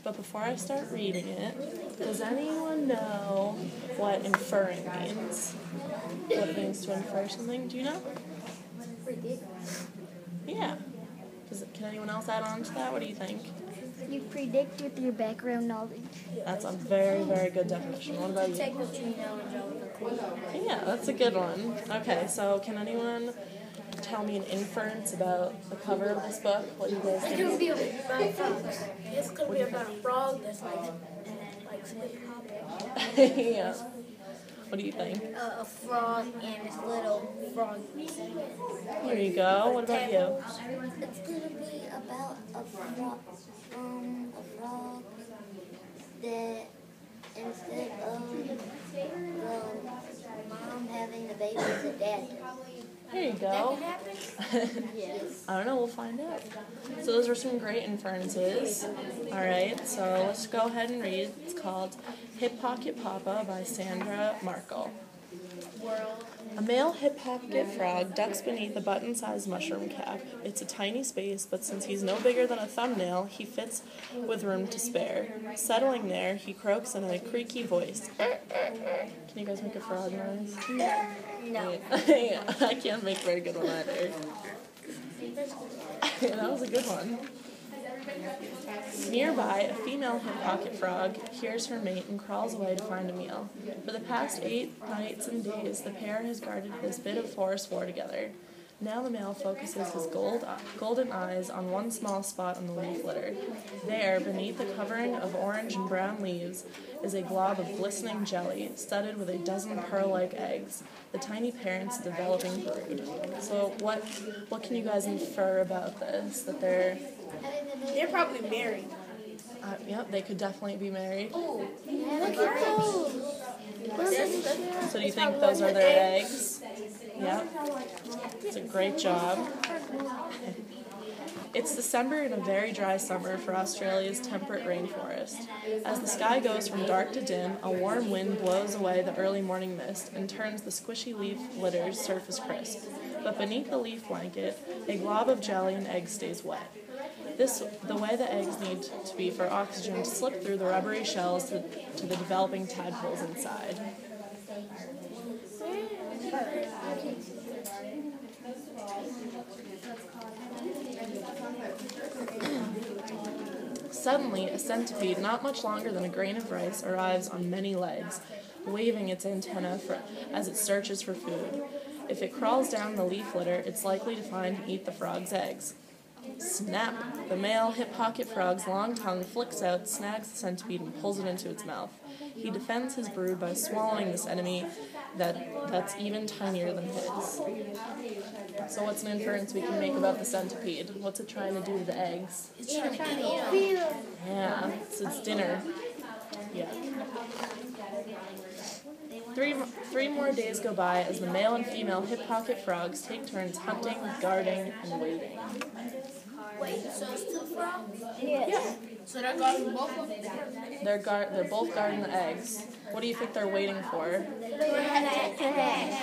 But before I start reading it, does anyone know what inferring means? What it means to infer something? Do you know? Predict. Yeah. Can anyone else add on to that? What do you think? You predict with your background knowledge. That's a very, very good definition. What about you? Take what you know and go with a clue. Yeah, that's a good one. Okay, so can anyone tell me an inference about the cover of this book? What do you guys It's think? gonna be about frogs. It's gonna be about a frog that's like hip hop. Yeah. What do you think? A frog and its little frog. Here you go. What about you? It's gonna be about a frog that instead of the mom having the baby, the dad. Here you go. Yes. I don't know. We'll find out. So those were some great inferences. All right. So let's go ahead and read. It's called Hip Pocket Papa by Sandra Markle. A male hip pocket frog ducks beneath a button-sized mushroom cap. It's a tiny space, but since he's no bigger than a thumbnail, he fits with room to spare. Settling there, he croaks in a creaky voice. Can you guys make a frog noise? No. Yeah, I can't make a very good one either. Yeah, that was a good one. Nearby, a female hip pocket frog hears her mate and crawls away to find a meal. For the past 8 nights and days, the pair has guarded this bit of forest floor together. Now the male focuses his golden eyes on one small spot on the leaf litter. There, beneath the covering of orange and brown leaves, is a glob of glistening jelly, studded with a dozen pearl-like eggs. The tiny parent's developing brood. So what can you guys infer about this? That they're probably married. Yep, they could definitely be married. Look at those. So do you think those are their eggs? Yep. It's a great job. It's December in a very dry summer for Australia's temperate rainforest. As the sky goes from dark to dim, a warm wind blows away the early morning mist and turns the squishy leaf litter's surface crisp. But beneath the leaf blanket, a glob of jelly and eggs stays wet. The way the eggs need to be for oxygen to slip through the rubbery shells to the developing tadpoles inside. Suddenly, a centipede not much longer than a grain of rice arrives on many legs, waving its antenna as it searches for food. If it crawls down the leaf litter, it's likely to find and eat the frog's eggs. Snap! The male hip pocket frog's long tongue flicks out, snags the centipede, and pulls it into its mouth. He defends his brood by swallowing this enemy that's even tinier than his. So what's an inference we can make about the centipede? What's it trying to do to the eggs? It's trying to eat them. Yeah, it's its dinner. Yeah. Three more days go by as the male and female hip pocket frogs take turns hunting, guarding, and waiting. Wait, so it's 2 frogs? Yes. So they're guarding both of them? They're both guarding the eggs. What do you think they're waiting for? Yeah,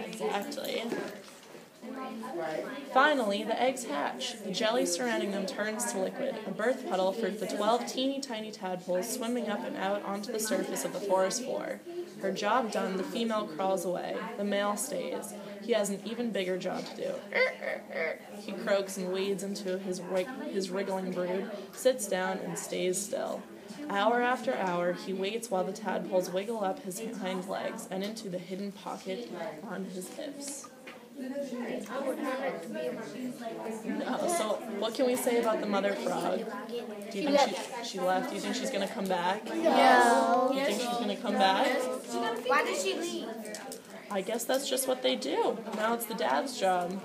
exactly. Finally, the eggs hatch. The jelly surrounding them turns to liquid, a birth puddle for the 12 teeny tiny tadpoles swimming up and out onto the surface of the forest floor. Her job done, the female crawls away. The male stays. He has an even bigger job to do. He croaks and wades into his wriggling brood, sits down, and stays still. Hour after hour, he waits while the tadpoles wiggle up his hind legs and into the hidden pocket on his hips. No, so what can we say about the mother frog? Do you think she left? Do you think she's going to come back? No. Do you think she's going to come back? Why did she leave? I guess that's just what they do. Now it's the dad's job.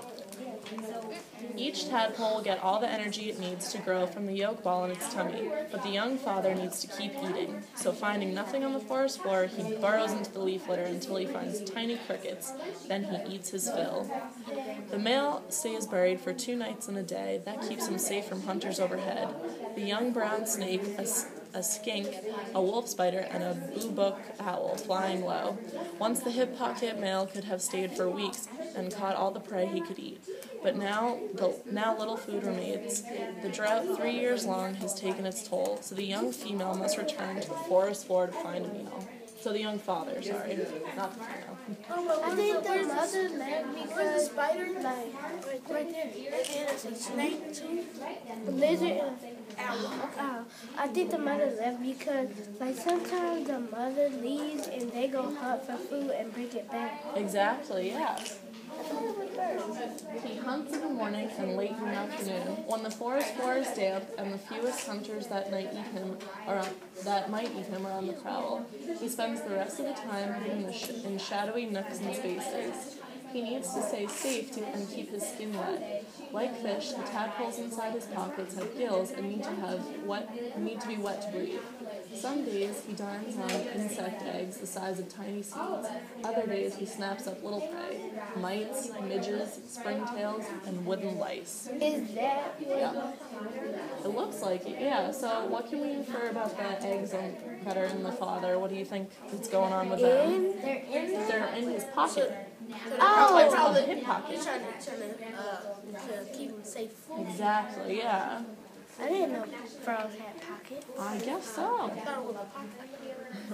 Each tadpole will get all the energy it needs to grow from the yolk ball in its tummy, but the young father needs to keep eating. So finding nothing on the forest floor, he burrows into the leaf litter until he finds tiny crickets. Then he eats his fill. The male stays buried for 2 nights and a day. That keeps him safe from hunters overhead. the young brown snake, a skink, a wolf spider, and a boobook owl flying low. Once the hip-pocket male could have stayed for weeks and caught all the prey he could eat. But now little food remains. The drought, 3 years long, has taken its toll, so the young female must return to the forest floor to find a meal. So the young father, sorry, not the female. I think the mother left because the spider, like right there, and it's a snake too, a lizard and an owl. I think the mother left because, like, sometimes the mother leaves and they go hunt for food and bring it back. Exactly, yeah. He hunts in the morning and late in the afternoon, when the forest floor is damp and the fewest hunters that might eat him are on the prowl. He spends the rest of the time hidden in shadowy nooks and spaces. He needs to stay safe and keep his skin wet. Like fish, the tadpoles inside his pockets have gills and need to be wet to breathe. Some days he dines on insect eggs the size of tiny seeds. Other days he snaps up little prey, mites, midges, springtails, and wooden lice. Is that? Yeah. It looks like it, yeah. So what can we infer about the eggs that are in the father? What do you think is going on with them? They're in his pocket. Oh, It's called the hip pocket. He's trying to keep him safe. Exactly, yeah. I didn't know frogs had pockets. I guess so.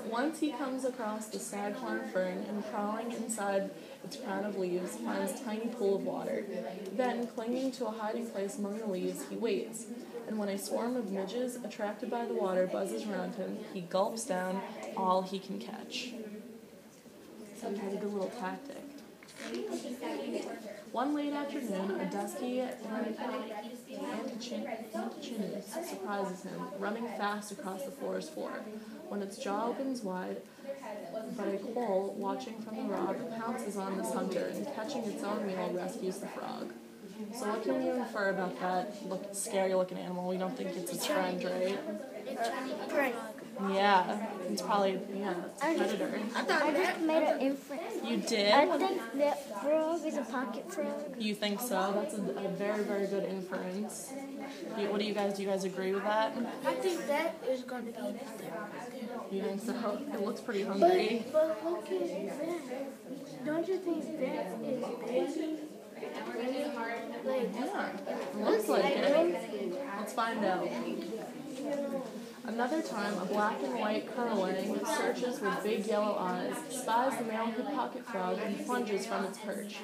Once he comes across the staghorn fern and crawling inside its crown of leaves, finds a tiny pool of water. Then, clinging to a hiding place among the leaves, he waits. And when a swarm of midges, attracted by the water, buzzes around him, he gulps down all he can catch. So he had a good little tactic. One late afternoon, a dusky Antechinus surprises him, running fast across the forest floor. When its jaw opens wide, but a quoll, watching from the rock, pounces on this hunter and, catching its own meal, rescues the frog. So what can we infer about that scary-looking animal? We don't think it's its friend, right? Yeah, it's probably, it's a predator. I just made an inference. You did? I think that frog is a pocket frog. You think so? That's a very, very good inference. What do you guys agree with that? I think that is going to eat them. You think so? It looks pretty hungry. But look at that. Don't you think that is baby? Like, Yeah, it looks like it. Let's find out. Another time, a black and white currawang searches with big yellow eyes, spies the male hip-pocket frog, and plunges from its perch.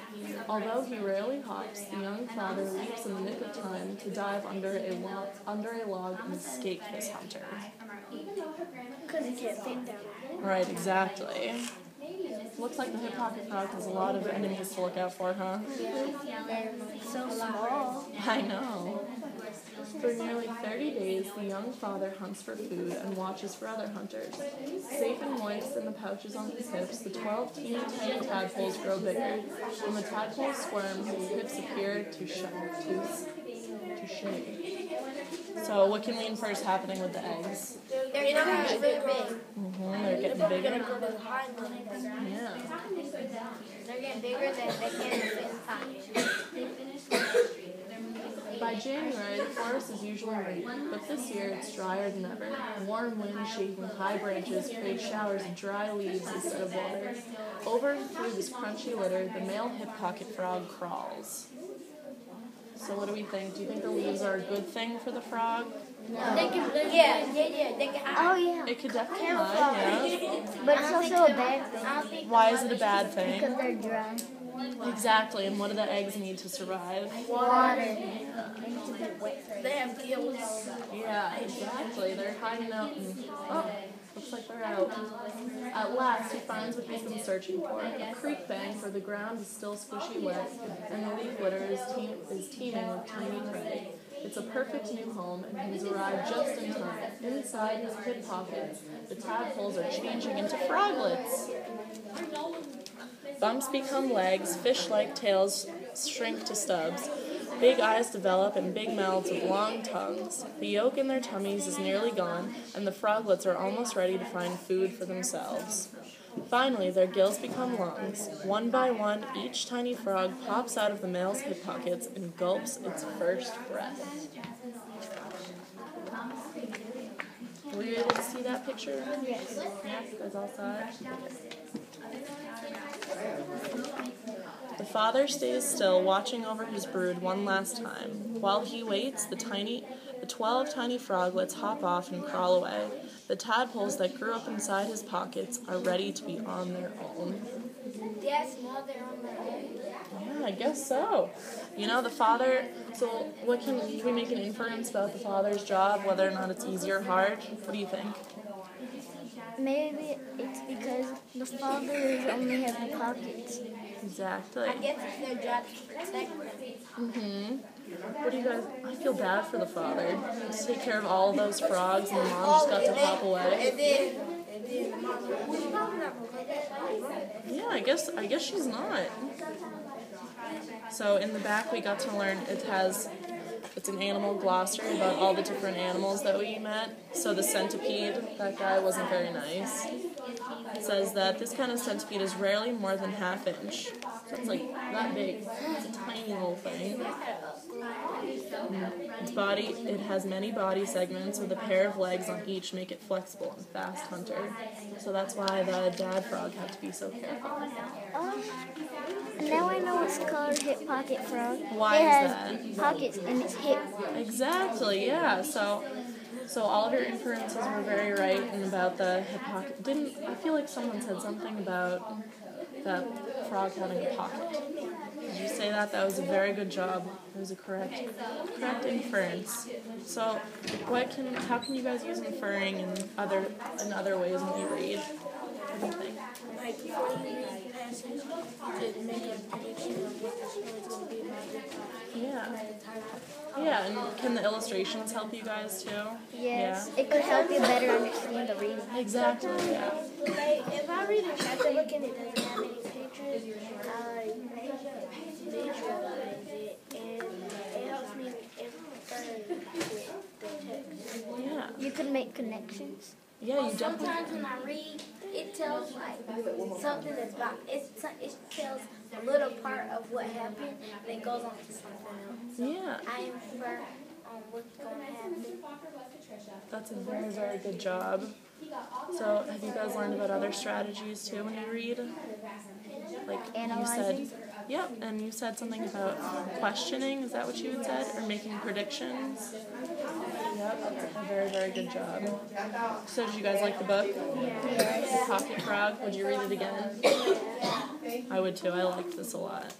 Although he rarely hops, the young father leaps in the nick of time to dive under a log and escape his hunter. because he can't think down. Right, exactly. Looks like the hip-pocket frog has a lot of enemies to look out for, huh? So small. I know. For nearly 30 days, the young father hunts for food and watches for other hunters. Safe and moist in the pouches on his hips, the 12 teeny tiny tadpoles grow bigger. When the tadpoles squirm, his hips appear to shake. So what can we infer is happening with the eggs? They're getting big. They're getting bigger. Yeah. They're getting bigger than they can fit in pockets. By January, the forest is usually rainy, but this year it's drier than ever. Warm wind shaking high branches create showers of dry leaves instead of water. Over and through this crunchy litter, the male hip-pocket frog crawls. So what do we think? Do you think the leaves are a good thing for the frog? They can, they can hide. Oh, yeah. It could definitely hide, yeah. But it's also a bad thing. Why is it a bad thing? Because they're dry. Exactly, and what do the eggs need to survive? Water. They have gills. Yeah, exactly. They're hiding out and, looks like they're out. At last, he finds what he's been searching for, a creek bank where the ground is still squishy wet, and the leaf litter is teeming with tiny prey. It's a perfect new home, and he's arrived just in time. Inside his hip pockets, the tadpoles are changing into froglets. Bumps become legs, fish-like tails shrink to stubs. Big eyes develop and big mouths with long tongues. The yolk in their tummies is nearly gone, and the froglets are almost ready to find food for themselves. Finally, their gills become lungs. One by one, each tiny frog pops out of the male's hip pockets and gulps its first breath. Were you able to see that picture? Yes. Yeah, you guys all saw it? The father stays still, watching over his brood one last time. While he waits, the 12 tiny froglets hop off and crawl away. The tadpoles that grew up inside his pockets are ready to be on their own. That's small, they're on their own. Yeah, I guess so. You know, the father, so what can we make an inference about the father's job, whether or not it's easy or hard? What do you think? Maybe it's because the fathers only have the pockets. Exactly. I guess it's their job to protect them. What do you guys, I feel bad for the father. To take care of all of those frogs and the mom just got to hop away. And then the mom, well, she's probably not going to take that. Yeah, I guess she's not. So in the back we got to learn it's an animal glossary about all the different animals that we met. So the centipede, that guy wasn't very nice. It says that this kind of centipede is rarely more than ½ inch. So it's like that big. It's a tiny little thing. Its body, it has many body segments with a pair of legs on each, make it flexible and fast hunter. So that's why the dad frog had to be so careful. Now I know it's called hip pocket frog. Why it is has that? pockets in its hip. Exactly, yeah. So all of your inferences were very right, and about the hip pocket. I feel like someone said something about that frog having a pocket. Did you say that? That was a very good job. It was a correct inference. So how can you guys use inferring in other ways when you read? What do you think? Like before you read passages, to make a prediction of what the story's going to be about. Yeah, and can the illustrations help you guys too? Yes, it could help you better understand the reading. Exactly, yeah. Like, if I read a chapter book and it doesn't have any pictures, I visualize it, and it helps me infer the text. Yeah. You could make connections. Yeah, you definitely Sometimes when I read, it tells like something that's about, it tells a little part of what happened, and it goes on to something else. Yeah. I infer on what's going to happen. That's a very, very good job. So have you guys learned about other strategies too when you read? Like Analyzing? you said, yep, and you said something about questioning, is that what you had said? Or making predictions? Yep, a very, very good job. So did you guys like the book? Yes. The Pocket Frog? Would you read it again? I would too, I liked this a lot.